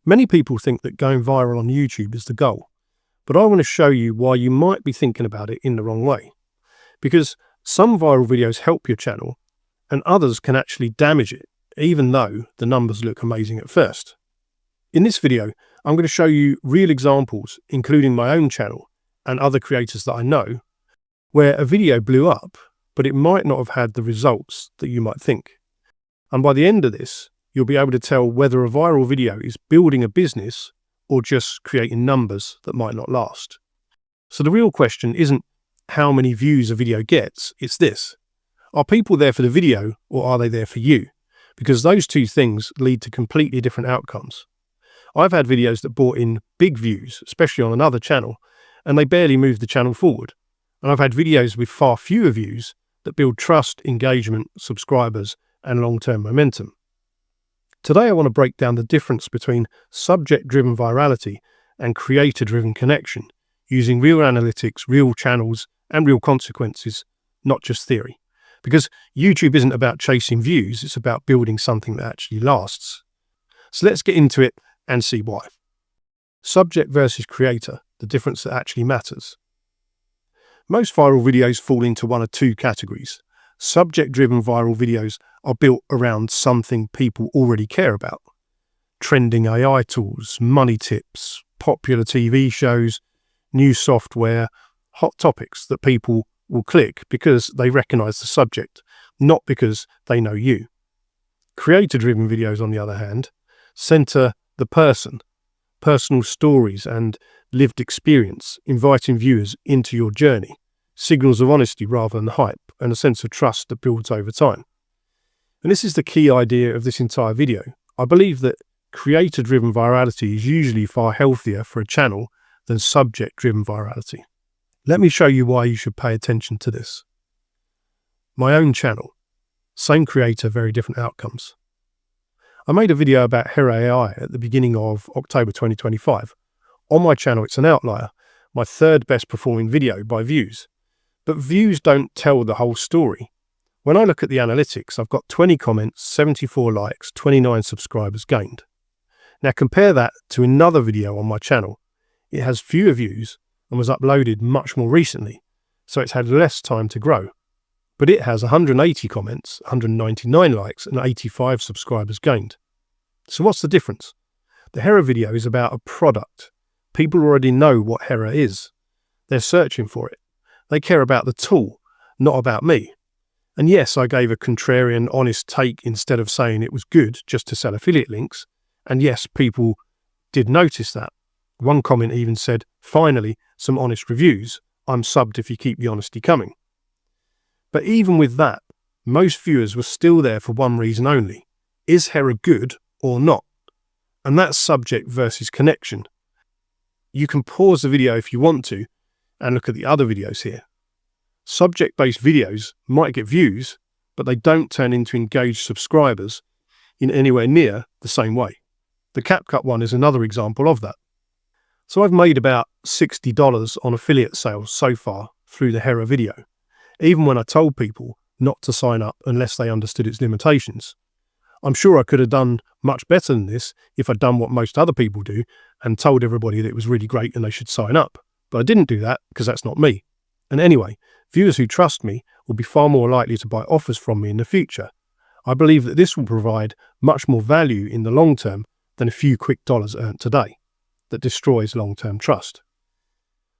Many people think that going viral on YouTube is the goal, but I want to show you why you might be thinking about it in the wrong way. Because some viral videos help your channel and others can actually damage it, even though the numbers look amazing at first. In this video, I'm going to show you real examples, including my own channel and other creators that I know, where a video blew up, but it might not have had the results that you might think. And by the end of this, you'll be able to tell whether a viral video is building a business or just creating numbers that might not last. So the real question isn't how many views a video gets, it's this: are people there for the video or are they there for you? Because those two things lead to completely different outcomes. I've had videos that brought in big views, especially on another channel, and they barely moved the channel forward. And I've had videos with far fewer views that build trust, engagement, subscribers, and long-term momentum. Today I want to break down the difference between subject-driven virality and creator-driven connection, using real analytics, real channels, and real consequences, not just theory. Because YouTube isn't about chasing views, it's about building something that actually lasts. So let's get into it and see why. Subject versus creator, the difference that actually matters. Most viral videos fall into one of two categories. Subject-driven viral videos are built around something people already care about. Trending AI tools, money tips, popular TV shows, new software, hot topics that people will click because they recognize the subject, not because they know you. Creator-driven videos, on the other hand, center the person, personal stories and lived experience, inviting viewers into your journey, signals of honesty rather than hype, and a sense of trust that builds over time. And this is the key idea of this entire video. I believe that creator-driven virality is usually far healthier for a channel than subject-driven virality. Let me show you why you should pay attention to this. My own channel. Same creator, very different outcomes. I made a video about Hera AI at the beginning of October 2025. On my channel, it's an outlier, my third best performing video by views. But views don't tell the whole story. When I look at the analytics, I've got 20 comments, 74 likes, 29 subscribers gained. Now compare that to another video on my channel. It has fewer views and was uploaded much more recently, so it's had less time to grow. But it has 180 comments, 199 likes, and 85 subscribers gained. So what's the difference? The Hera video is about a product. People already know what Hera is. They're searching for it. They care about the tool, not about me. And yes, I gave a contrarian, honest take instead of saying it was good just to sell affiliate links. And yes, people did notice that. One comment even said, "Finally, some honest reviews. I'm subbed if you keep the honesty coming." But even with that, most viewers were still there for one reason only. Is Hera good or not? And that's subject versus connection. You can pause the video if you want to and look at the other videos here. Subject-based videos might get views, but they don't turn into engaged subscribers in anywhere near the same way. The CapCut one is another example of that. So I've made about $60 on affiliate sales so far through the Hera video, even when I told people not to sign up unless they understood its limitations. I'm sure I could have done much better than this if I'd done what most other people do and told everybody that it was really great and they should sign up. But I didn't do that because that's not me. And anyway, viewers who trust me will be far more likely to buy offers from me in the future. I believe that this will provide much more value in the long term than a few quick dollars earned today that destroys long-term trust.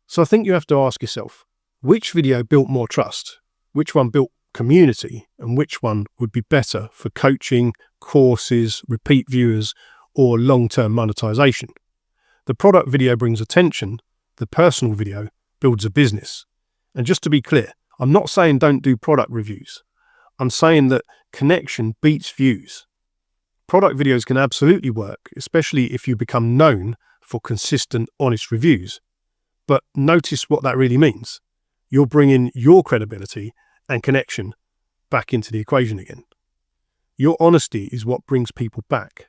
So I think you have to ask yourself, which video built more trust? Which one built community? And which one would be better for coaching, courses, repeat viewers, or long-term monetization? The product video brings attention. The personal video builds a business. And just to be clear, I'm not saying don't do product reviews. I'm saying that connection beats views. Product videos can absolutely work, especially if you become known for consistent, honest reviews. But notice what that really means. You're bringing your credibility and connection back into the equation again. Your honesty is what brings people back.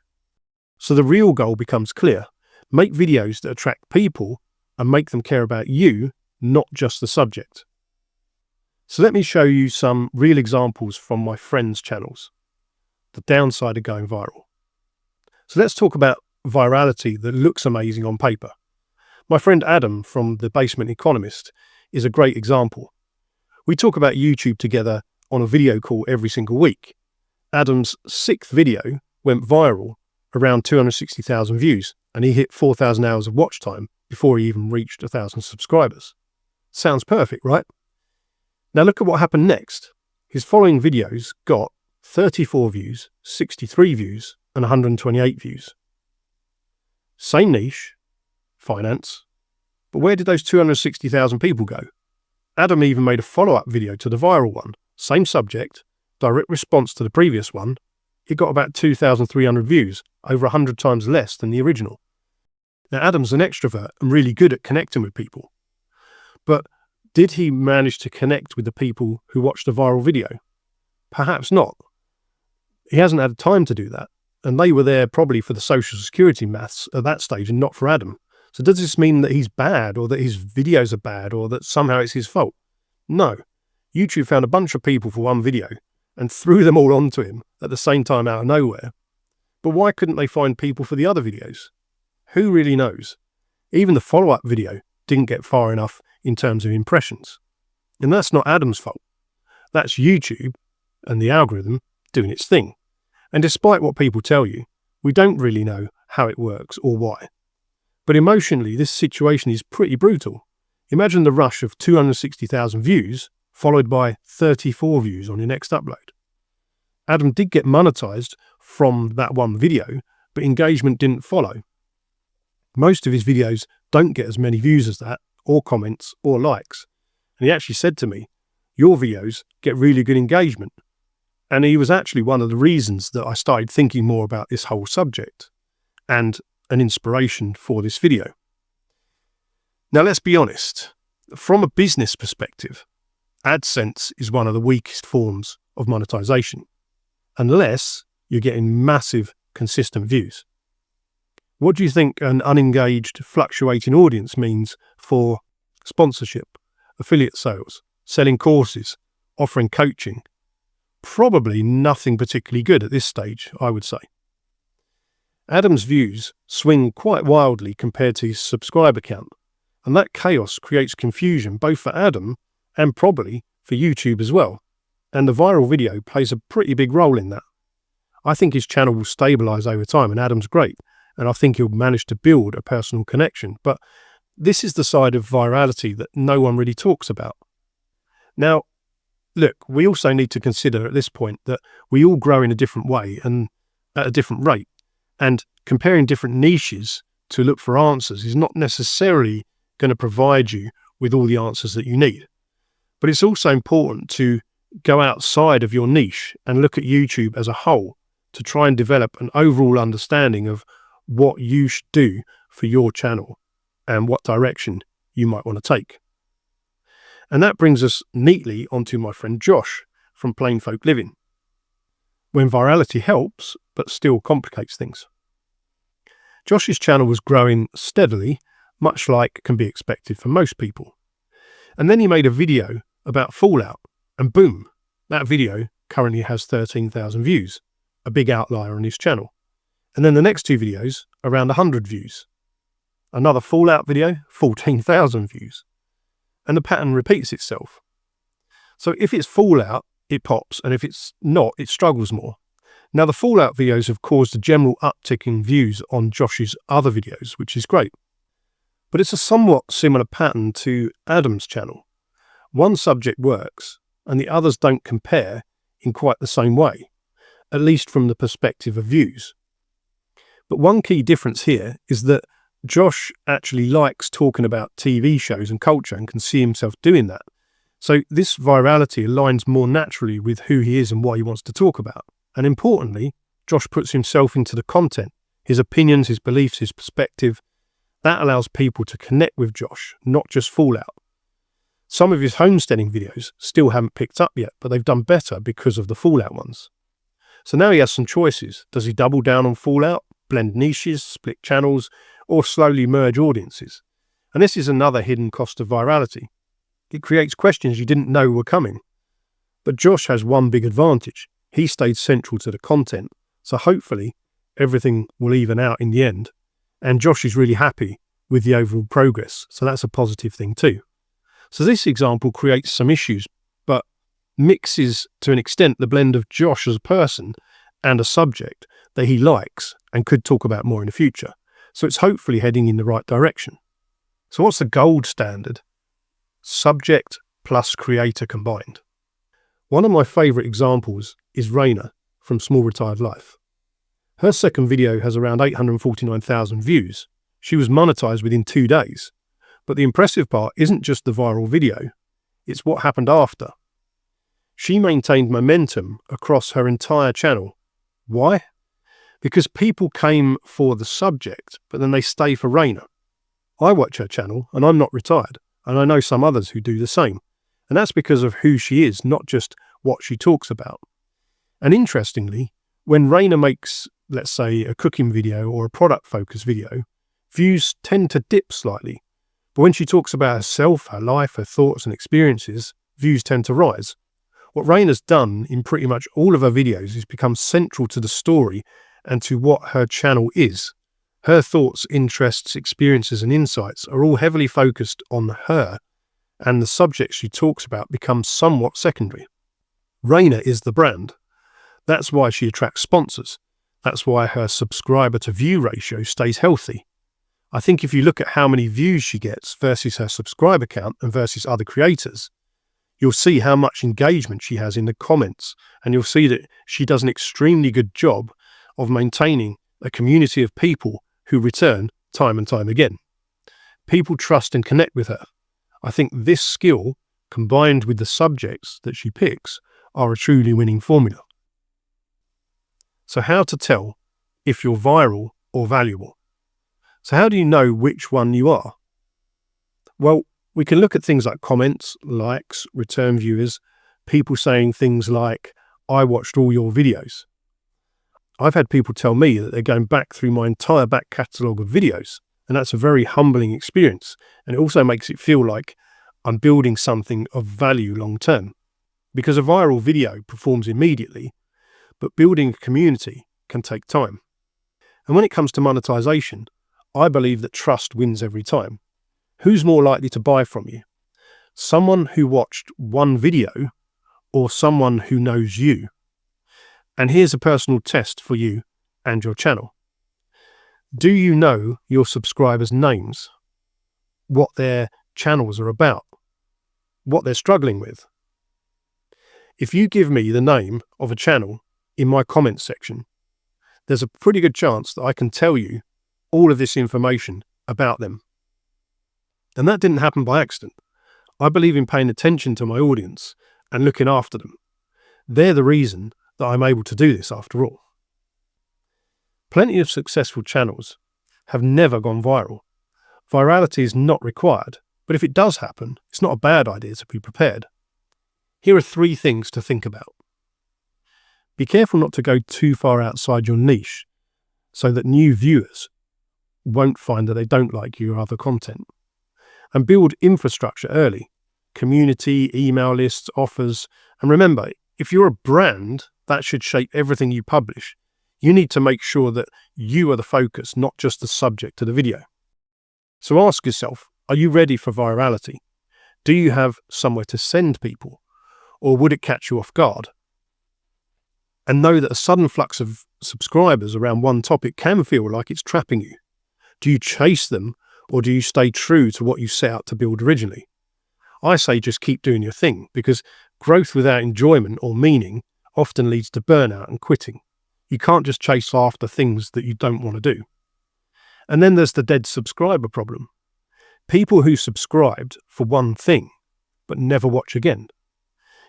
So the real goal becomes clear. Make videos that attract people and make them care about you, not just the subject. So let me show you some real examples from my friends' channels. The downside of going viral. So let's talk about virality that looks amazing on paper. My friend Adam from The Basement Economist is a great example. We talk about YouTube together on a video call every single week. Adam's 6th video went viral, around 260,000 views, and he hit 4,000 hours of watch time before he even reached 1,000 subscribers. Sounds perfect, right? Now look at what happened next. His following videos got 34 views, 63 views, and 128 views. Same niche, finance, but where did those 260,000 people go? Adam even made a follow-up video to the viral one, same subject, direct response to the previous one. It got about 2,300 views, over 100 times less than the original. Now Adam's an extrovert and really good at connecting with people. But did he manage to connect with the people who watched the viral video? Perhaps not. He hasn't had time to do that, and they were there probably for the social security maths at that stage and not for Adam. So does this mean that he's bad, or that his videos are bad, or that somehow it's his fault? No. YouTube found a bunch of people for one video and threw them all onto him at the same time out of nowhere. But why couldn't they find people for the other videos? Who really knows? Even the follow-up video didn't get far enough in terms of impressions. And that's not Adam's fault. That's YouTube and the algorithm doing its thing. And despite what people tell you, we don't really know how it works or why. But emotionally, this situation is pretty brutal. Imagine the rush of 260,000 views followed by 34 views on your next upload. Adam did get monetized from that one video, but engagement didn't follow. Most of his videos don't get as many views as that, or comments, or likes. And he actually said to me, "Your videos get really good engagement." And he was actually one of the reasons that I started thinking more about this whole subject, and an inspiration for this video. Now let's be honest, from a business perspective, AdSense is one of the weakest forms of monetization, unless you're getting massive, consistent views. What do you think an unengaged, fluctuating audience means for sponsorship, affiliate sales, selling courses, offering coaching? Probably nothing particularly good at this stage, I would say. Adam's views swing quite wildly compared to his subscriber count, and that chaos creates confusion both for Adam and probably for YouTube as well. And the viral video plays a pretty big role in that. I think his channel will stabilize over time, and Adam's great, and I think he'll manage to build a personal connection. But this is the side of virality that no one really talks about. Now, look, we also need to consider at this point that we all grow in a different way and at a different rate. And comparing different niches to look for answers is not necessarily going to provide you with all the answers that you need. But it's also important to go outside of your niche and look at YouTube as a whole to try and develop an overall understanding of what you should do for your channel and what direction you might want to take. And that brings us neatly onto my friend Josh from Plain Folk Living. When virality helps, but still complicates things. Josh's channel was growing steadily, much like can be expected for most people. And then he made a video about Fallout, and boom, that video currently has 13,000 views, a big outlier on his channel. And then the next two videos, around 100 views. Another Fallout video, 14,000 views. And the pattern repeats itself. So if it's Fallout, it pops, and if it's not, it struggles more. Now the Fallout videos have caused a general uptick in views on Josh's other videos, which is great. But it's a somewhat similar pattern to Adam's channel. One subject works, and the others don't compare in quite the same way, at least from the perspective of views. But one key difference here is that Josh actually likes talking about TV shows and culture and can see himself doing that. So this virality aligns more naturally with who he is and what he wants to talk about. And importantly, Josh puts himself into the content, his opinions, his beliefs, his perspective. That allows people to connect with Josh, not just Fallout. Some of his homesteading videos still haven't picked up yet, but they've done better because of the Fallout ones. So now he has some choices. Does he double down on Fallout, blend niches, split channels, or slowly merge audiences? And this is another hidden cost of virality. It creates questions you didn't know were coming. But Josh has one big advantage. He stayed central to the content, so hopefully everything will even out in the end. And Josh is really happy with the overall progress. So that's a positive thing too. So this example creates some issues, but mixes to an extent the blend of Josh as a person and a subject that he likes and could talk about more in the future. So it's hopefully heading in the right direction. So what's the gold standard? Subject plus creator combined. One of my favourite examples is Raina from Small Retired Life. Her second video has around 849,000 views. She was monetized within 2 days. But the impressive part isn't just the viral video, it's what happened after. She maintained momentum across her entire channel. Why? Because people came for the subject, but then they stay for Raina. I watch her channel and I'm not retired, and I know some others who do the same. And that's because of who she is, not just what she talks about. And interestingly, when Raina makes, let's say, a cooking video or a product-focused video, views tend to dip slightly. But when she talks about herself, her life, her thoughts and experiences, views tend to rise. What Raina's done in pretty much all of her videos is become central to the story and to what her channel is. Her thoughts, interests, experiences and insights are all heavily focused on her, and the subjects she talks about become somewhat secondary. Raina is the brand. That's why she attracts sponsors. That's why her subscriber to view ratio stays healthy. I think if you look at how many views she gets versus her subscriber count and versus other creators, you'll see how much engagement she has in the comments, and you'll see that she does an extremely good job of maintaining a community of people who return time and time again. People trust and connect with her. I think this skill, combined with the subjects that she picks, are a truly winning formula. So how to tell if you're viral or valuable? So how do you know which one you are? Well, we can look at things like comments, likes, return viewers, people saying things like, I watched all your videos. I've had people tell me that they're going back through my entire back catalogue of videos, and that's a very humbling experience, and it also makes it feel like I'm building something of value long term. Because a viral video performs immediately, but building a community can take time. And when it comes to monetization, I believe that trust wins every time. Who's more likely to buy from you? Someone who watched one video or someone who knows you? And here's a personal test for you and your channel. Do you know your subscribers' names? What their channels are about? What they're struggling with? If you give me the name of a channel in my comments section, there's a pretty good chance that I can tell you all of this information about them. And that didn't happen by accident. I believe in paying attention to my audience and looking after them. They're the reason that I'm able to do this after all. Plenty of successful channels have never gone viral. Virality is not required, but if it does happen, it's not a bad idea to be prepared. Here are 3 things to think about. Be careful not to go too far outside your niche so that new viewers won't find that they don't like your other content. And build infrastructure early, community, email lists, offers. And remember, if you're a brand, that should shape everything you publish. You need to make sure that you are the focus, not just the subject of the video. So ask yourself, are you ready for virality? Do you have somewhere to send people? Or would it catch you off guard? And know that a sudden flux of subscribers around one topic can feel like it's trapping you. Do you chase them, or do you stay true to what you set out to build originally? I say just keep doing your thing, because growth without enjoyment or meaning often leads to burnout and quitting. You can't just chase after things that you don't want to do. And then there's the dead subscriber problem. People who subscribed for one thing, but never watch again.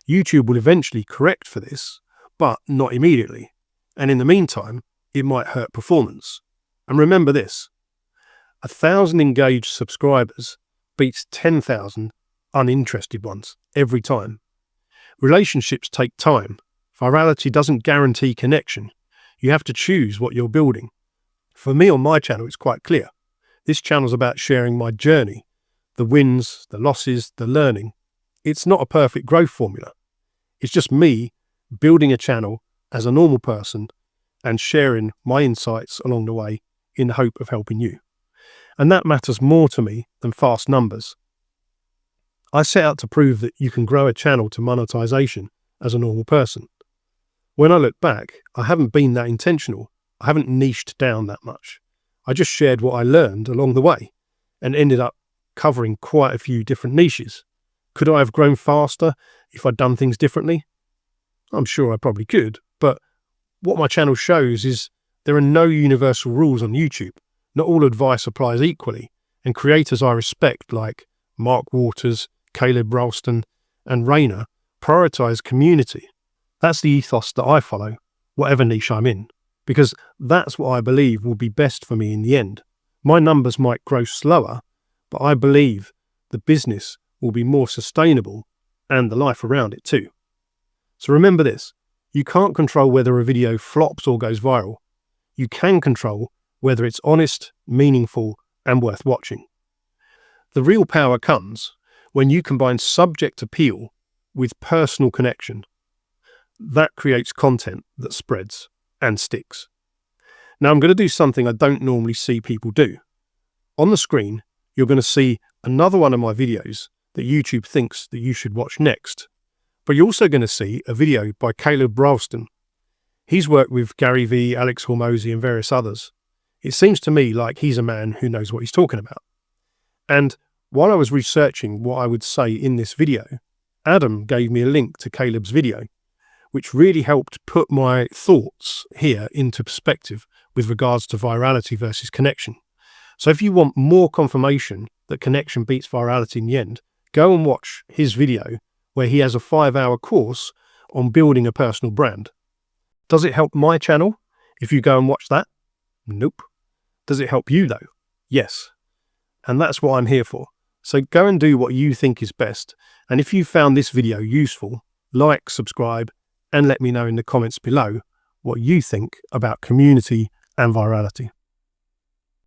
YouTube will eventually correct for this, but not immediately. And in the meantime, it might hurt performance. And remember this, 1,000 engaged subscribers beats 10,000 uninterested ones every time. Relationships take time. Virality doesn't guarantee connection. You have to choose what you're building. For me on my channel, it's quite clear. This channel's about sharing my journey, the wins, the losses, the learning. It's not a perfect growth formula. It's just me building a channel as a normal person and sharing my insights along the way in the hope of helping you. And that matters more to me than fast numbers. I set out to prove that you can grow a channel to monetization as a normal person. When I look back, I haven't been that intentional. I haven't niched down that much. I just shared what I learned along the way and ended up covering quite a few different niches. Could I have grown faster if I'd done things differently? I'm sure I probably could, but what my channel shows is there are no universal rules on YouTube. Not all advice applies equally, and creators I respect like Mark Waters, Caleb Ralston, and Rainer prioritize community. That's the ethos that I follow, whatever niche I'm in, because that's what I believe will be best for me in the end. My numbers might grow slower, but I believe the business will be more sustainable and the life around it too. So remember this, you can't control whether a video flops or goes viral. You can control whether it's honest, meaningful, and worth watching. The real power comes when you combine subject appeal with personal connection. That creates content that spreads and sticks. Now I'm going to do something I don't normally see people do. On the screen, you're going to see another one of my videos that YouTube thinks that you should watch next. But you're also going to see a video by Caleb Ralston. He's worked with Gary Vee, Alex Hormozy, and various others. It seems to me like he's a man who knows what he's talking about. And while I was researching what I would say in this video, Adam gave me a link to Caleb's video, which really helped put my thoughts here into perspective with regards to virality versus connection. So if you want more confirmation that connection beats virality in the end, go and watch his video where he has a 5-hour course on building a personal brand. Does it help my channel if you go and watch that? Nope. Does it help you though? Yes. And that's what I'm here for. So go and do what you think is best. And if you found this video useful, like, subscribe, and let me know in the comments below what you think about community and virality.